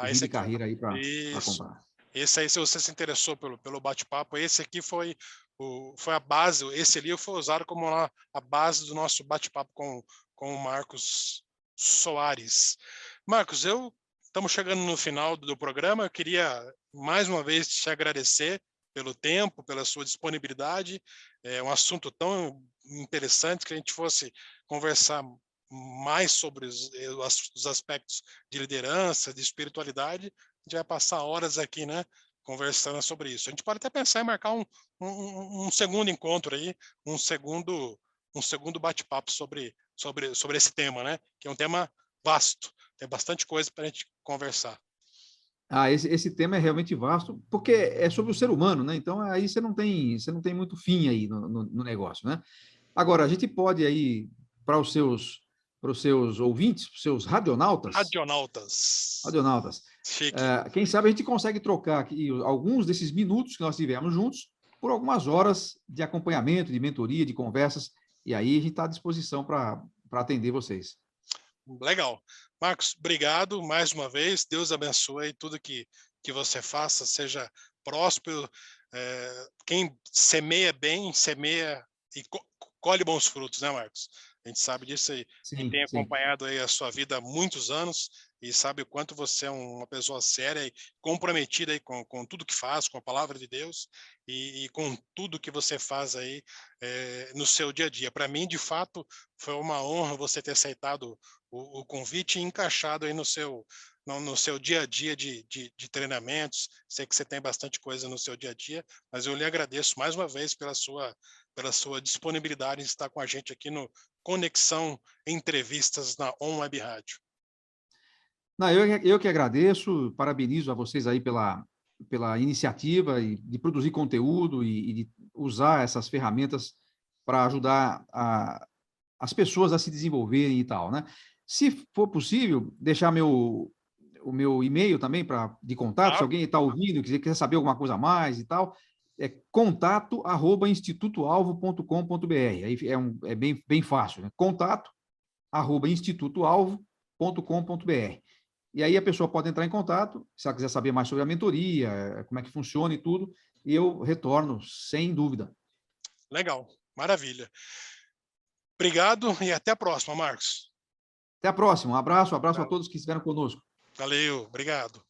Esse Vida e aqui, ó. Carreira aí para Isso. comprar. Esse aí, se você se interessou pelo bate-papo, esse aqui foi a base, esse livro foi usado como a base do nosso bate-papo com o Marcos Soares. Marcos, estamos chegando no final do programa, eu queria mais uma vez te agradecer pelo tempo, pela sua disponibilidade, é um assunto tão interessante que a gente fosse conversar mais sobre os aspectos de liderança, de espiritualidade, a gente vai passar horas aqui, né, conversando sobre isso. A gente pode até pensar em marcar um segundo encontro aí, um segundo bate-papo sobre esse tema, né, que é um tema vasto, tem bastante coisa para a gente conversar. Esse tema é realmente vasto, porque é sobre o ser humano, né? Então aí você não tem muito fim aí no negócio, né? Agora, a gente pode aí, para os seus ouvintes, para os seus Radionautas. radionautas, Chique. quem sabe a gente consegue trocar aqui alguns desses minutos que nós tivemos juntos por algumas horas de acompanhamento, de mentoria, de conversas, e aí a gente está à disposição para atender vocês. Legal. Marcos, obrigado mais uma vez. Deus abençoe tudo que você faça, seja próspero. Quem semeia bem, semeia e colhe bons frutos, né, Marcos? A gente sabe disso aí. A gente Sim, tem sim. acompanhado aí a sua vida há muitos anos e sabe o quanto você é uma pessoa séria e comprometida aí com tudo que faz, com a palavra de Deus e com tudo que você faz aí no seu dia a dia. Para mim, de fato, foi uma honra você ter aceitado o convite e encaixado aí no seu dia a dia de treinamentos. Sei que você tem bastante coisa no seu dia a dia, mas eu lhe agradeço mais uma vez pela sua disponibilidade em estar com a gente aqui no Conexão Entrevistas na On Web Rádio. Não, eu que agradeço, parabenizo a vocês aí pela iniciativa de produzir conteúdo e de usar essas ferramentas para ajudar as pessoas a se desenvolverem e tal, né? Se for possível, deixar o meu e-mail também de contato, se Claro. alguém está ouvindo, quiser saber alguma coisa a mais e tal, é contato@institutoalvo.com.br. Aí é bem fácil, né? contato@institutoalvo.com.br. E aí a pessoa pode entrar em contato, se ela quiser saber mais sobre a mentoria, como é que funciona e tudo, e eu retorno, sem dúvida. Legal, maravilha. Obrigado e até a próxima, Marcos. Até a próxima. Um abraço a todos que estiveram conosco. Valeu, obrigado.